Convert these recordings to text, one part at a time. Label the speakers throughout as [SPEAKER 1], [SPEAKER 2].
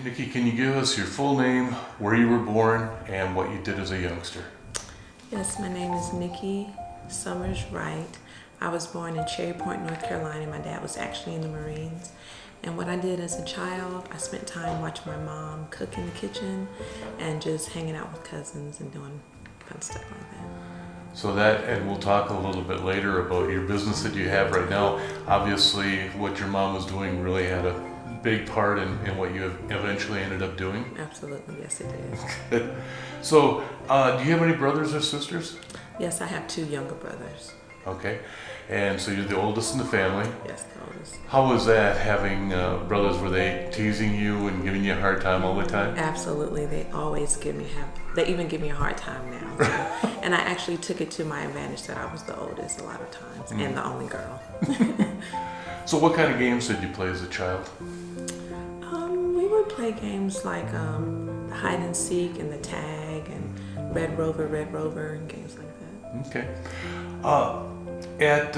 [SPEAKER 1] Nikki, can you give us your full name, where you were born, and what you did as a youngster?
[SPEAKER 2] Yes, my name is Nikki Wright. I was born in Cherry Point, North Carolina. My dad was actually in the Marines. And what I did as a child, I spent time watching my mom cook in the kitchen and just hanging out with cousins and doing fun stuff like that.
[SPEAKER 1] So that, and we'll talk a little bit later about your business that you have right now. Obviously, what your mom was doing really had a big part in what you eventually ended up doing.
[SPEAKER 2] Absolutely, yes it
[SPEAKER 1] Good. So, do you have any brothers or sisters?
[SPEAKER 2] is. Yes, I have 2 younger brothers.
[SPEAKER 1] Okay. And so you're the oldest in the family.
[SPEAKER 2] Yes, the oldest.
[SPEAKER 1] How was that, having brothers? Were they teasing you and giving you a hard time all the time?
[SPEAKER 2] Absolutely, they always they even give me a hard time now. So. And I actually took it to my advantage that I was the oldest a lot of times and the only girl.
[SPEAKER 1] So what kind of games did you play as a child?
[SPEAKER 2] We would play games like the hide and seek and the tag and Red Rover, and games like that.
[SPEAKER 1] Okay. At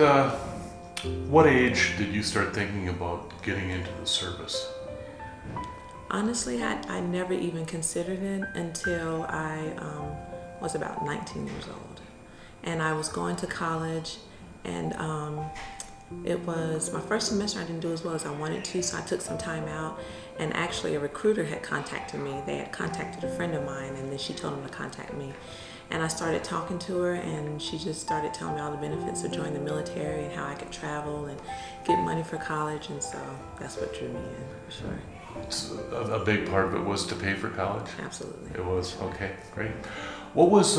[SPEAKER 1] what age did you start thinking about getting into the service?
[SPEAKER 2] Honestly, I never even considered it until I was about 19 years old. And I was going to college, and it was my first semester. I didn't do as well as I wanted to, so I took some time out. And actually, a recruiter had contacted me. They had contacted a friend of mine, and then she told them to contact me. And I started talking to her, and she just started telling me all the benefits of joining the military and how I could travel and get money for college. And so that's what drew me in, for sure.
[SPEAKER 1] So a big part of it was to pay for college?
[SPEAKER 2] Absolutely.
[SPEAKER 1] It was? Okay, great. What was,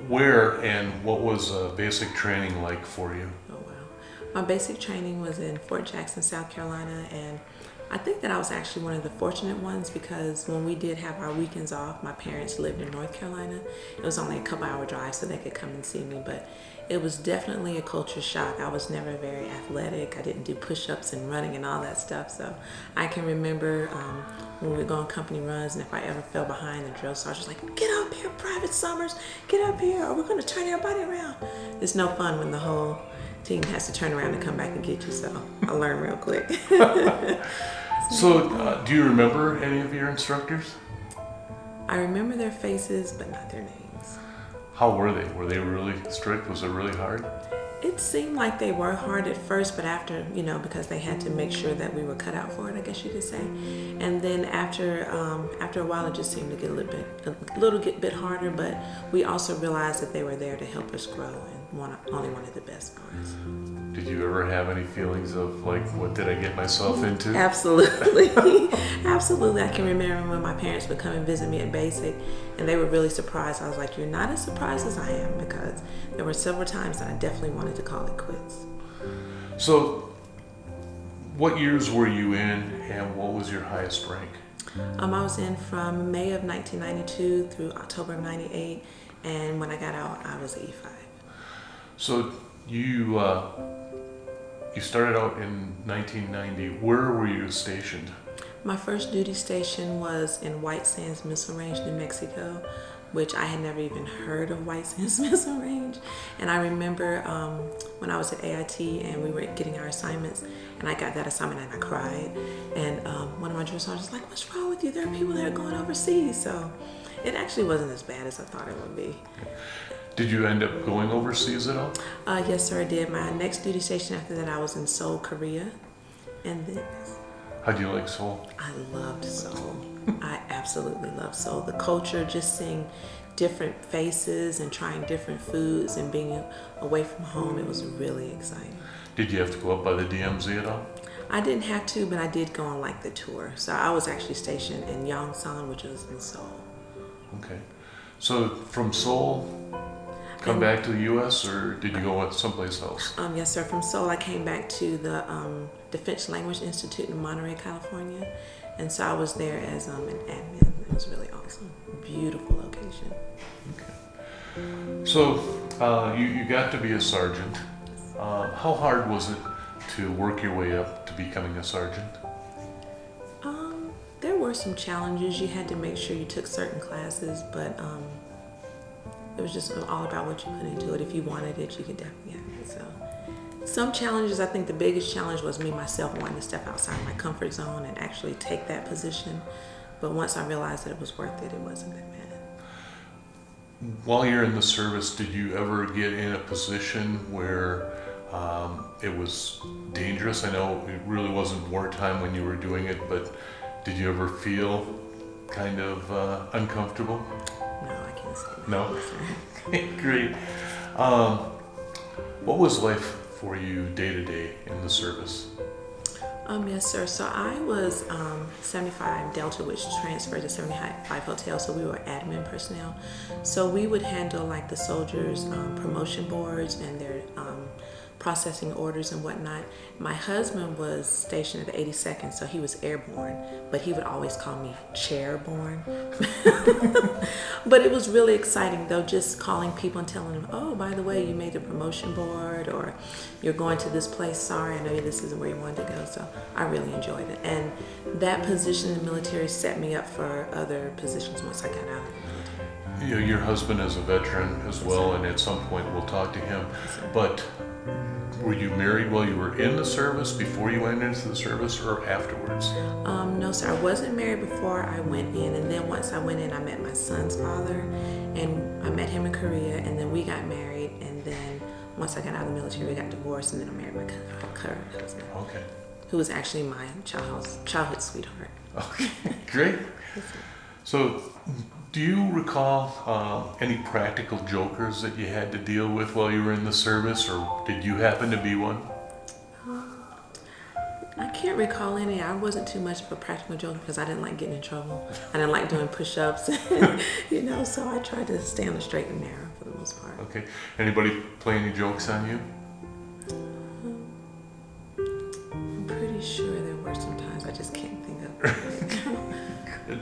[SPEAKER 1] where and what was basic training like for you?
[SPEAKER 2] Oh, wow. My basic training was in Fort Jackson, South Carolina, and I think that I was actually one of the fortunate ones because when we did have our weekends off, my parents lived in North Carolina. It was only a couple-hour drive, so they could come and see me, but it was definitely a culture shock. I was never very athletic. I didn't do push-ups and running and all that stuff, so I can remember when we would go on company runs, and if I ever fell behind, the drill sergeant was like, "Get up here, Private Summers, get up here, or we're going to turn everybody around." It's no fun when the whole team has to turn around and come back and get you, so I learned real quick.
[SPEAKER 1] So, do you remember any of your instructors?
[SPEAKER 2] I remember their faces, but not their names.
[SPEAKER 1] How were they? Were they really strict? Was it really hard?
[SPEAKER 2] It seemed like they were hard at first, but after, because they had to make sure that we were cut out for it, I guess you could say. And then after a while, it just seemed to get a little bit harder, but we also realized that they were there to help us grow and only wanted the best for us.
[SPEAKER 1] Did you ever have any feelings of like, what did I get myself into?
[SPEAKER 2] Absolutely. Absolutely. I can remember when my parents would come and visit me at basic, and they were really surprised. I was like, "You're not as surprised as I am," because there were several times that I definitely wanted to call it quits.
[SPEAKER 1] So, what years were you in, and what was your highest rank?
[SPEAKER 2] I was in from May of 1992 through October of 98, and when I got out, I was 85.
[SPEAKER 1] So, you started out in 1990. Where were you stationed?
[SPEAKER 2] My first duty station was in White Sands Missile Range, New Mexico, which I had never even heard of White Sands Missile Range. And I remember when I was at AIT and we were getting our assignments, and I got that assignment and I cried. And one of my drill sergeants was like, "What's wrong with you? There are people that are going overseas." So it actually wasn't as bad as I thought it would be.
[SPEAKER 1] Did you end up going overseas at all?
[SPEAKER 2] Yes, sir, I did. My next duty station after that, I was in Seoul, Korea. And then
[SPEAKER 1] How do you like Seoul?
[SPEAKER 2] I loved Seoul. I absolutely loved Seoul. The culture, just seeing different faces and trying different foods and being away from home, it was really exciting.
[SPEAKER 1] Did you have to go up by the DMZ at all?
[SPEAKER 2] I didn't have to, but I did go on like the tour. So I was actually stationed in Yongsan, which was in Seoul.
[SPEAKER 1] Okay. So from Seoul, come back to the U.S., or did you go someplace else?
[SPEAKER 2] Yes, sir. From Seoul, I came back to the Defense Language Institute in Monterey, California. And so I was there as an admin. It was really awesome. Beautiful location.
[SPEAKER 1] Okay. So you got to be a sergeant. How hard was it to work your way up to becoming a sergeant?
[SPEAKER 2] There were some challenges. You had to make sure you took certain classes, but it was just all about what you put into it. If you wanted it, you could definitely have it. So some challenges, I think the biggest challenge was me myself wanting to step outside my comfort zone and actually take that position. But once I realized that it was worth it, it wasn't that bad.
[SPEAKER 1] While you're in the service, did you ever get in a position where it was dangerous? I know it really wasn't wartime when you were doing it, but did you ever feel kind of uncomfortable?
[SPEAKER 2] No, I can't say that.
[SPEAKER 1] No?
[SPEAKER 2] Yes, sir.
[SPEAKER 1] Great. What was life for you day to day in the service?
[SPEAKER 2] Yes, sir. So I was 75 Delta, which transferred to 75 Hotel. So we were admin personnel. So we would handle like the soldiers' promotion boards and their processing orders and whatnot. My husband was stationed at the 82nd, so he was airborne, but he would always call me chairborne. But it was really exciting though, just calling people and telling them, oh, by the way, you made the promotion board, or you're going to this place. Sorry, I know this isn't where you wanted to go. So I really enjoyed it. And that position in the military set me up for other positions once I got out of the military.
[SPEAKER 1] You know, your husband is a veteran as well, and at some point we'll talk to him. But were you married while you were in the service, before you went into the service, or afterwards?
[SPEAKER 2] No, sir. I wasn't married before I went in, and then once I went in, I met my son's father, and I met him in Korea, and then we got married, and then once I got out of the military, we got divorced, and then I married my current husband,
[SPEAKER 1] Okay.
[SPEAKER 2] who was actually my childhood sweetheart.
[SPEAKER 1] Okay, great. So, do you recall any practical jokers that you had to deal with while you were in the service, or did you happen to be one?
[SPEAKER 2] I can't recall any. I wasn't too much of a practical joker because I didn't like getting in trouble. I didn't like doing push-ups, so I tried to stay on the straight and narrow for the most part.
[SPEAKER 1] Okay. Anybody play any jokes on you?
[SPEAKER 2] I'm pretty sure there were some times I just can't think of.
[SPEAKER 1] Good.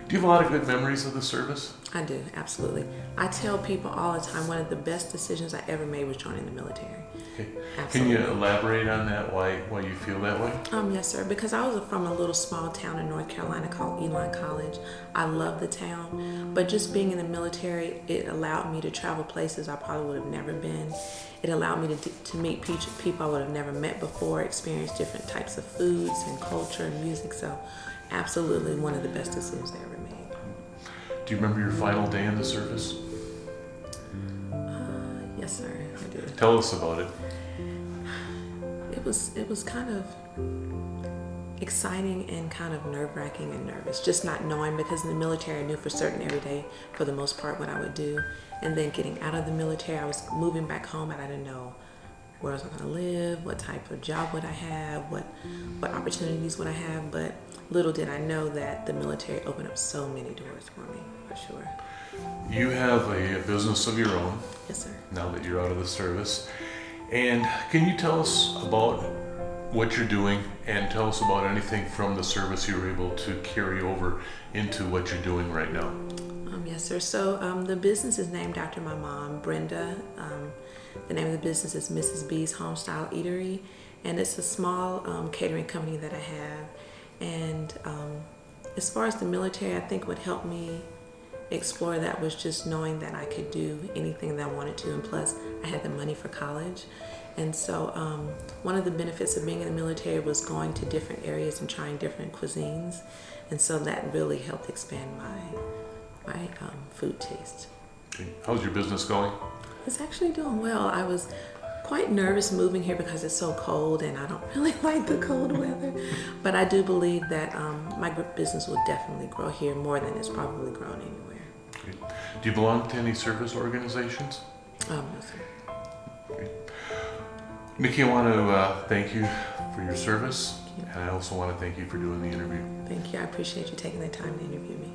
[SPEAKER 1] Do you have a lot of good memories of the service?
[SPEAKER 2] I do, absolutely. I tell people all the time, one of the best decisions I ever made was joining the military.
[SPEAKER 1] Okay.
[SPEAKER 2] Absolutely.
[SPEAKER 1] Can you elaborate on that, why you feel that way?
[SPEAKER 2] Yes, sir. Because I was from a little small town in North Carolina called Elon College. I love the town, but just being in the military, it allowed me to travel places I probably would have never been. It allowed me to meet people I would have never met before, experience different types of foods and culture and music. So, absolutely one of the best decisions I ever made.
[SPEAKER 1] Do you remember your final day in the service?
[SPEAKER 2] Yes, sir. I do.
[SPEAKER 1] Tell us about it.
[SPEAKER 2] It was kind of exciting and kind of nerve-wracking and nervous, just not knowing, because in the military I knew for certain every day for the most part what I would do, and then getting out of the military I was moving back home and I didn't know where was I going to live, what type of job would I have, what opportunities would I have, but little did I know that the military opened up so many doors for me, for sure.
[SPEAKER 1] You have a business of your own.
[SPEAKER 2] Yes, sir.
[SPEAKER 1] Now that you're out of the service. And can you tell us about what you're doing, and tell us about anything from the service you were able to carry over into what you're doing right now?
[SPEAKER 2] Yes, sir. So the business is named after my mom, Brenda. The name of the business is Mrs. B's Homestyle Eatery, and it's a small catering company that I have. And as far as the military, I think what helped me explore that was just knowing that I could do anything that I wanted to, and plus I had the money for college. And so one of the benefits of being in the military was going to different areas and trying different cuisines, and so that really helped expand my food taste.
[SPEAKER 1] Okay. How's your business going?
[SPEAKER 2] It's actually doing well. I was quite nervous moving here because it's so cold and I don't really like the cold weather, but I do believe that my business will definitely grow here more than it's probably grown anywhere.
[SPEAKER 1] Okay. Do you belong to any service organizations?
[SPEAKER 2] No, sir.
[SPEAKER 1] Okay. Nikki, I want to thank you for your service, and I also want to thank you for doing the interview.
[SPEAKER 2] Thank you. I appreciate you taking the time to interview me.